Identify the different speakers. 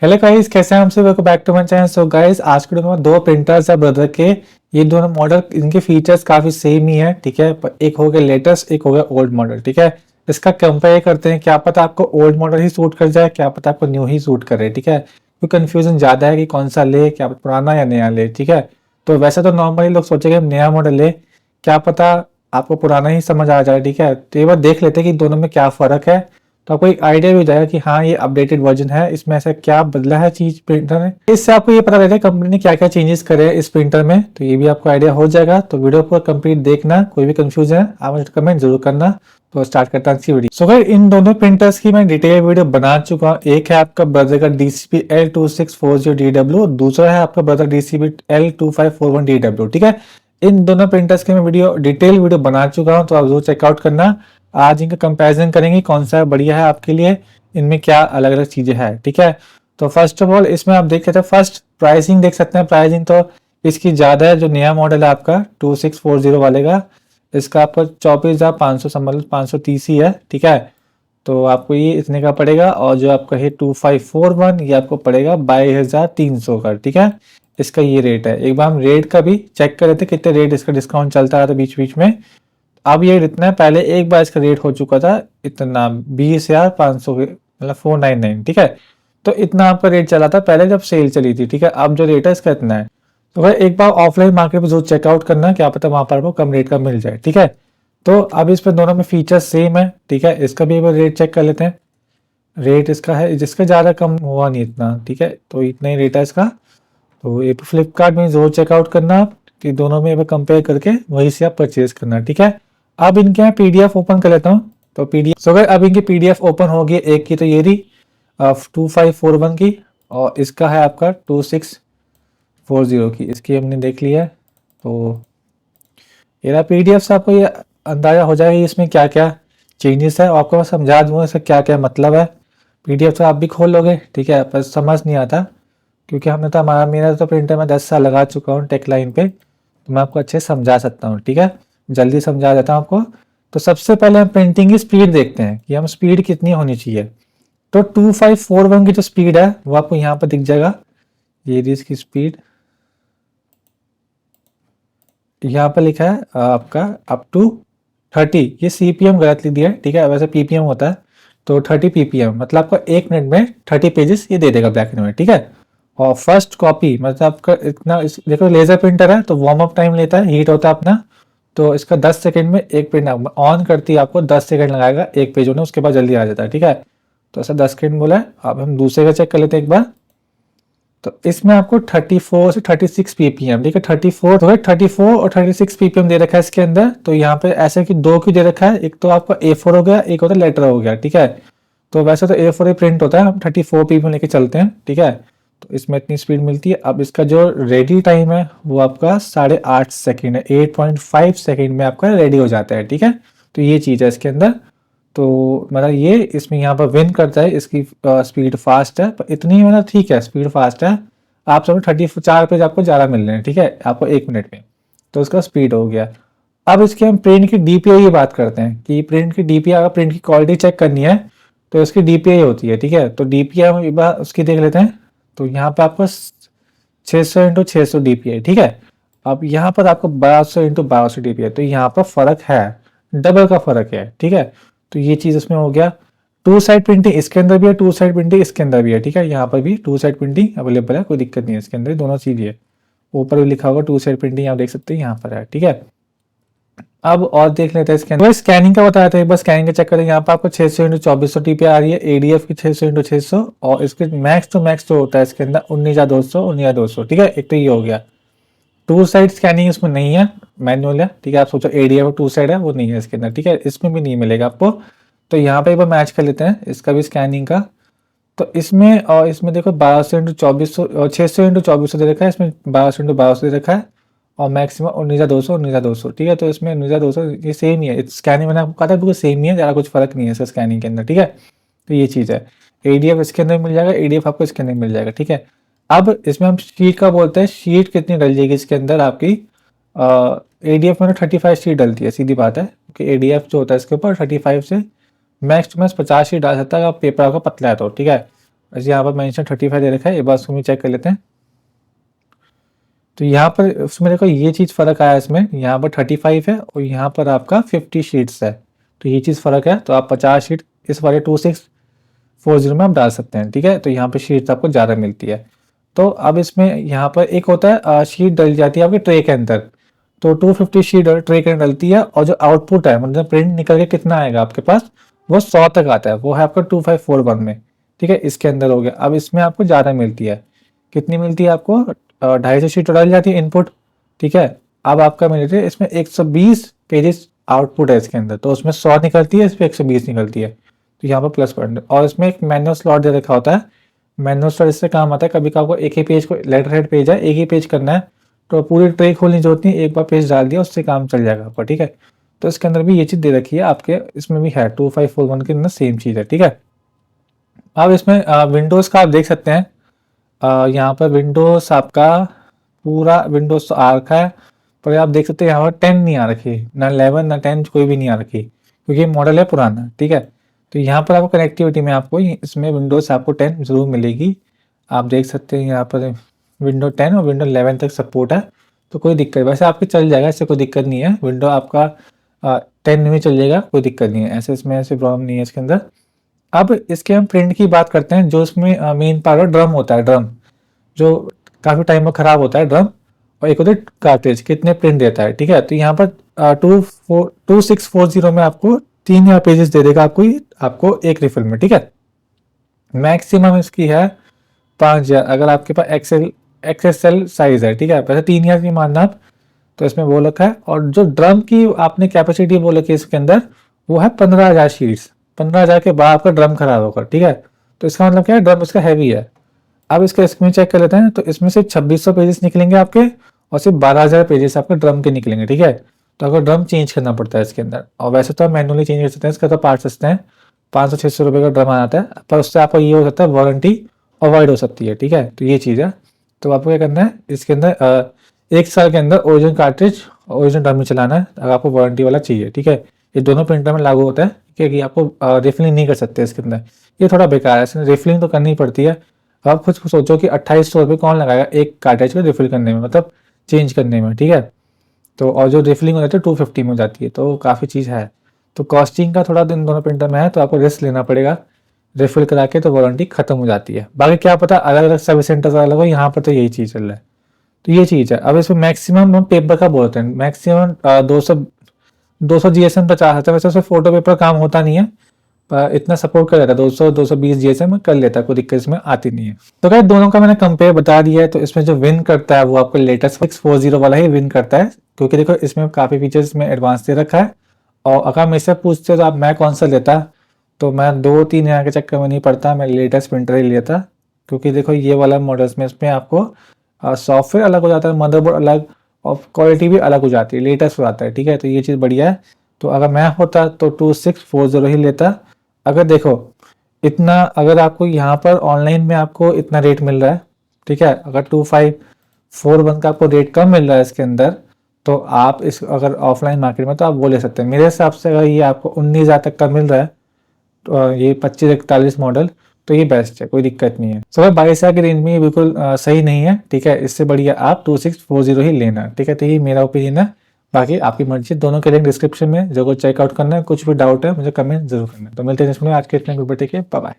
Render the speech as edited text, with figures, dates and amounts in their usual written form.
Speaker 1: Hello guys, कैसे हैं हम सब? Welcome back to my channel. So guys, आज के वीडियो में दो प्रिंटर्स है ब्रदर के। ये दोनों मॉडल, इनके फीचर्स काफी सेम ही है, ठीक है। पर एक हो गया लेटेस्ट, एक हो गया ओल्ड मॉडल, ठीक है। इसका कंपेयर करते हैं, क्या पता आपको ओल्ड मॉडल ही सूट कर जाए, क्या पता आपको न्यू ही सूट करे, ठीक है। क्योंकि कंफ्यूजन ज्यादा है कि कौन सा ले, क्या पता पुराना या नया ले, ठीक है। तो वैसे तो नॉर्मली लोग सोचेंगे हम नया मॉडल ले, क्या पता आपको पुराना ही समझ आ जाए, ठीक है। तो ये बार देख लेते हैं कि दोनों में क्या फर्क है, तो आपको एक आइडिया भी हो जाएगा कि हाँ ये अपडेटेड वर्जन है, इसमें ऐसा क्या बदला है चीज प्रिंटर में। इससे आपको ये पता लगेगा कंपनी ने क्या क्या चेंजेस करे हैं इस प्रिंटर में, तो ये भी आपको आइडिया हो जाएगा। तो वीडियो पूरा कंप्लीट देखना, कोई भी कंफ्यूजन है आप मुझे कमेंट जरूर करना। तो स्टार्ट करता हूँ वीडियो। सो गाइस, इन दोनों प्रिंटर्स की मैं डिटेल वीडियो बना चुका हूँ। एक है आपका ब्रदर का DCP L2640DW, दूसरा है आपका ब्रदर DCP L2541DW, ठीक है। इन दोनों प्रिंटर्स के मैं डिटेल वीडियो बना चुका हूँ, तो आप जरूर चेकआउट करना। आज इनका कंपैरिजन करेंगे कौन सा बढ़िया है आपके लिए, इनमें क्या अलग अलग चीजें हैं, ठीक है। तो फर्स्ट ऑफ ऑल इसमें आप देख सकते हैं, फर्स्ट प्राइसिंग देख सकते हैं। प्राइसिंग तो इसकी ज्यादा है, जो नया मॉडल है आपका 2640 वाले का, इसका आपका 24,500 मतलब 530 ही है, ठीक है। तो आपको ये इतने का पड़ेगा, और जो आपका है 2541 ये आपको पड़ेगा 22,300 का, ठीक है। इसका ये रेट है। एक बार हम रेट का भी चेक कर लेते कितने रेट इसका डिस्काउंट चलता है बीच बीच में। अब ये इतना है, पहले एक बार इसका रेट हो चुका था इतना 20,500 मतलब 499, ठीक है। तो इतना आपका रेट चला था पहले जब सेल चली थी, ठीक है। अब जो रेट है इसका इतना है। तो भाई एक बार ऑफलाइन मार्केट में जरूर चेकआउट करना, क्या पता वहां पर आपको कम रेट का मिल जाए, ठीक है। तो अब इस पे दोनों में फीचर्स सेम है, ठीक है। इसका भी एक बार रेट चेक कर लेते हैं। रेट इसका है, जिसका ज़्यादा कम हुआ नहीं इतना, ठीक है। तो इतना ही रेट है इसका। तो ये फ्लिपकार्ट में जरूर चेकआउट करना आप, कि दोनों में कंपेयर करके वहीं से आप परचेज करना, ठीक है। अब इनके यहाँ पीडीएफ ओपन कर लेता हूँ। तो पीडीएफ अगर अब इनकी पीडीएफ ओपन होगी, एक की तो ये रही 2541 की, और इसका है आपका 2640 की, इसकी हमने देख लिया है। तो ये पीडीएफ से आपको ये अंदाजा हो जाएगा इसमें क्या क्या चेंजेस है, और आपको मैं समझा दूंगा इसका क्या क्या मतलब है। पीडीएफ से आप भी खोल लोगे, ठीक है, पर समझ नहीं आता, क्योंकि हमने तो मेरा तो प्रिंटर में 10 साल लगा चुका हूँ टेक लाइन पे, तो मैं आपको अच्छे से समझा सकता हूँ, ठीक है। जल्दी समझा देता हूँ आपको। तो सबसे पहले हम प्रिंटिंग की स्पीड देखते हैं कि हम स्पीड कितनी होनी चाहिए। तो 2541 की जो स्पीड है वो आपको यहाँ पर दिख जाएगा, ये इसकी स्पीड यहाँ पर लिखा है आपका अप टू 30। ये सीपीएम गलत लिख दिया है, ठीक है, वैसे पीपीएम होता है। तो 30 पीपीएम मतलब आपका एक मिनट में 30 पेजेस ये दे देगा ब्लैक एंड व्हाइट, ठीक है। और फर्स्ट कॉपी मतलब आपका इतना देखो, लेजर प्रिंटर है तो वार्म अप टाइम लेता है, हीट होता है अपना। तो इसका 10 सेकंड में एक प्रिंट ऑन करती है, आपको 10 सेकंड लगाएगा एक पेज होने, उसके बाद जल्दी आ जाता है, ठीक है। तो ऐसा 10 सेकंड बोला है। अब हम दूसरे का चेक कर लेते हैं एक बार। तो इसमें आपको 34 से 36 पीपीएम, ठीक है। 34 तो 34 और 36 पीपीएम दे रखा है इसके अंदर। तो यहाँ पे ऐसे कि दो की दे रखा है, एक तो आपका A4 हो गया, एक होता है लेटर हो गया, ठीक है। तो वैसे तो A4 ही प्रिंट होता है, हम 34 पीपीएम लेके चलते हैं, ठीक है। तो इसमें इतनी स्पीड मिलती है। अब इसका जो रेडी टाइम है वो आपका 8.5 सेकेंड है, 8.5 सेकेंड में आपका रेडी हो जाता है, ठीक है। तो ये चीज़ है इसके अंदर। तो मतलब ये इसमें यहाँ पर विन करता है, इसकी स्पीड फास्ट है, पर इतनी मतलब ठीक है, स्पीड फास्ट है। आप सब 34 पेज आपको ज़्यादा मिल रहे हैं, ठीक है, आपको एक मिनट में। तो उसका स्पीड हो गया। अब इसके हम प्रिंट की डीपीआई की बात करते हैं, कि प्रिंट की डीपीआई, अगर प्रिंट की क्वालिटी चेक करनी है तो इसकी डीपीआई होती है, ठीक है। तो डीपीआई हम एक बार उसकी देख लेते हैं। तो यहाँ पर आपको 600x600 डीपीआई, ठीक है। अब यहाँ पर आपको 1200x1200 डीपीआई, तो यहाँ पर फर्क है, डबल का फर्क है, ठीक है। तो ये चीज इसमें हो गया। टू साइड प्रिंटिंग इसके अंदर भी है, टू साइड प्रिंटिंग इसके अंदर भी है, ठीक है। यहाँ पर भी टू साइड प्रिंटिंग अवेलेबल है, कोई दिक्कत नहीं है, इसके अंदर दोनों चीज है। ऊपर भी लिखा होगा टू साइड प्रिंटिंग, आप देख सकते हैं यहाँ पर है, ठीक है। अब और देख लेते हैं इसके अंदर स्कैनिंग का बताया था, एक बार स्कैनिंग का चेक करें। यहाँ पर आपको 600x2400 टीपी आ रही है, एडीएफ की 600x600, और इसके मैक्स टू मैक्स जो होता है इसके अंदर 19,200 19,200, ठीक है। एक तो ये हो गया। टू साइड स्कैनिंग इसमें नहीं है, मैनुअल है, ठीक है। आप सोचो एडीएफ टू साइड है, वो नहीं है इसके अंदर, ठीक है। इसमें भी नहीं मिलेगा आपको। तो यहाँ पे एक बार मैच कर लेते हैं इसका भी स्कैनिंग का। तो इसमें और इसमें देखो 1200x2400 और 600x2400 दे रखा है, इसमें 1200x1200 दे रखा है, और मैक्सिमम 19,200 19,200, ठीक है। तो इसमें 19,200 ये सेम ही है, स्कैनिंग मैंने आपको कहा था बिल्कुल सेम ही है, ज़्यादा कुछ फर्क नहीं है इसका स्कैनिंग के अंदर, ठीक है। तो ये चीज़ है। एडीएफ इसके अंदर मिल जाएगा, एडीएफ आपको इसके अंदर मिल जाएगा, ठीक है। अब इसमें हम शीट का बोलते हैं, शीट कितनी डल जाएगी इसके अंदर आपकी। एडीएफ में 35 शीट डलती है, सीधी बात है, क्योंकि एडीएफ जो होता है इसके ऊपर 35 से मैक्स टू मैक्स 50 शीट डाल सकता है, आप पेपर आपका पतला है तो, ठीक है। वैसे यहाँ पर मेंशन 35 दे रखा है, एक बार उसको भी चेक कर लेते हैं। तो यहाँ पर उसमें देखो ये चीज़ फ़र्क आया इसमें, यहाँ पर 35 है और यहाँ पर आपका 50 शीट्स है, तो ये चीज़ फ़र्क है। तो आप 50 शीट इस वाले 2640 में आप डाल सकते हैं, ठीक है। तो यहाँ पे शीट्स आपको ज़्यादा मिलती है। तो अब इसमें यहाँ पर एक होता है शीट डल जाती है आपके ट्रे के अंदर, तो 250 शीट ट्रे के अंदर डलती है, और जो आउटपुट है मतलब प्रिंट निकल के कितना आएगा आपके पास, वो 100 तक आता है, वो है आपका 2541 में, ठीक है। इसके अंदर हो गया। अब इसमें आपको ज़्यादा मिलती है, कितनी मिलती है आपको, 250 शीट डाली जाती है इनपुट, ठीक है। अब आपका मिलती है इसमें 120 पेजेस आउटपुट है इसके अंदर, तो उसमें 100 निकलती है, इसमें 120 निकलती है, तो यहाँ पर प्लस पॉइंट। और इसमें एक मैनुअल स्लॉट दे रखा होता है। मैनुअल स्लॉट इससे काम आता है, कभी आपको एक ही पेज को, लेटर हेड पेज है, एक ही पेज करना है, तो पूरी ट्रे खोलनी जरूरत नहीं, एक बार पेज डाल दिया उससे काम चल जाएगा आपका, ठीक है। तो इसके अंदर भी ये चीज़ दे रखी है आपके, इसमें भी है 2541 के अंदर सेम चीज़ है, ठीक है। अब इसमें विंडोज़ का आप देख सकते हैं, यहाँ पर विंडोज़ आपका पूरा विंडोज़ तो आ रखा है, पर आप देख सकते हैं यहाँ पर 10 नहीं आ रखी, ना 11 ना 10 कोई भी नहीं आ रखी, क्योंकि मॉडल है पुराना, ठीक है। तो यहाँ पर आपको कनेक्टिविटी में आपको इसमें विंडोज़ आपको 10 ज़रूर मिलेगी। आप देख सकते हैं यहाँ पर विंडो 10 और विंडो 11 तक सपोर्ट है, तो कोई दिक्कत, वैसे आपके चल जाएगा, इससे कोई दिक्कत नहीं है। विंडो आपका 10 में चल जाएगा, कोई दिक्कत नहीं है, ऐसे इसमें ऐसे प्रॉब्लम नहीं है इसके अंदर। अब इसके हम प्रिंट की बात करते हैं, जो इसमें मेन पावर ड्रम होता है, ड्रम जो काफ़ी टाइम में ख़राब होता है ड्रम, और एक होता है कार्ट्रिज, कितने प्रिंट देता है, ठीक है। तो यहाँ पर 2640 में आपको 3000 पेजेस दे देगा आपको एक रिफिल में, ठीक है। मैक्सिमम इसकी है 5000, अगर आपके पास एक्सएल साइज है, ठीक है। वैसे 3000 की मानना आप, तो इसमें वो रखा है। और जो ड्रम की आपने कैपेसिटी वो रखी है इसके अंदर, वो है 15,000 शीट्स। 15,000 के बाद आपका ड्रम खराब होगा, ठीक है। तो इसका मतलब क्या है, ड्रम इसका हैवी है। अब इसका स्क्रीन चेक कर लेते हैं, तो इसमें से 2600 पेजेस निकलेंगे आपके, और सिर्फ 12,000 पेजेस आपके ड्रम के निकलेंगे, ठीक है। तो आपको ड्रम चेंज करना पड़ता है इसके अंदर, और वैसे तो आप मैनुअली चेंज कर सकते हैं, इसका तो पार्ट सस्ते हैं, 500-600 रुपये का ड्रम आ जाता है, पर उससे आपको ये हो सकता है वारंटी अवॉइड हो सकती है, ठीक है। तो ये चीज़ है। तो आपको क्या करना है, इसके अंदर 1 साल के अंदर ओरिजिनल कार्ट्रिज ओरिजिनल ड्रम में चलाना है, अगर आपको वारंटी वाला चाहिए, ठीक है। ये दोनों प्रिंटर में लागू होता है, क्योंकि आपको रिफिलिंग नहीं कर सकते इसके अंदर, ये थोड़ा बेकार है, इसमें रिफिलिंग तो करनी पड़ती है। आप खुद सोचो कि 2800 रुपये कौन लगाएगा एक कार्ट्रिज को रिफिल करने में, मतलब चेंज करने में, ठीक है। तो और जो रिफिलिंग हो जाती है 250 में हो जाती है, तो काफ़ी चीज़ है। तो कॉस्टिंग का थोड़ा दिन दोनों प्रिंटर में है, तो आपको रिस्क लेना पड़ेगा, रिफिल करा के तो वारंटी खत्म हो जाती है। बाकी क्या पता अलग अलग सर्विस सेंटर अलग हो, यहाँ पर तो यही चीज़ चल रहा है, तो ये चीज़ है। अब इसमें मैक्सिमम हम पेपर का बोलते हैं, मैक्सिमम 200 जीएसएम तक चाह सकते हैं, वैसे उसमें फोटो पेपर काम होता नहीं है, पर इतना सपोर्ट कर लेता है, 200-220 जीएसएम कर लेता है, कोई दिक्कत इसमें आती नहीं है। तो क्या दोनों का मैंने कंपेयर बता दिया है। तो इसमें जो विन करता है वो आपको लेटेस्ट 640 वाला ही विन करता है, क्योंकि देखो इसमें काफ़ी फीचर्स में एडवांस दे रखा है। और अगर मेरे से पूछते तो आप मैं कौन सा लेता, तो मैं 2-3 हज़ार के चक्कर में नहीं पड़ता, मैं लेटेस्ट प्रिंटर ही लेता, क्योंकि देखो ये वाला मॉडल्स में इसमें आपको सॉफ्टवेयर अलग हो जाता है, मदरबोर्ड अलग, और क्वालिटी भी अलग हो जाती है, लेटेस्ट हो जाता है, ठीक है। तो ये चीज़ बढ़िया है। तो अगर मैं होता तो 2640 ही लेता। अगर देखो इतना, अगर आपको यहाँ पर ऑनलाइन में आपको इतना रेट मिल रहा है, ठीक है, अगर 2541 का आपको रेट कम मिल रहा है इसके अंदर, तो आप इस अगर ऑफलाइन मार्केट में तो आप वो ले सकते हैं। मेरे हिसाब से अगर ये आपको 19,000 तक का मिल रहा है, तो ये 2541 मॉडल, तो ये बेस्ट है, कोई दिक्कत नहीं है। सो 22,000 की रेंज में ये बिल्कुल सही नहीं है, ठीक है। इससे बढ़िया आप 2640 ही लेना, ठीक है। तो ये मेरा ओपिनियन है, बाकी आपकी मर्जी। दोनों के लिंक डिस्क्रिप्शन में, जो चेकआउट करना है, कुछ भी डाउट है मुझे कमेंट जरूर करना है। तो मिलते हैं इसमें, आज के इतने, टेक केयर, बाय बाय।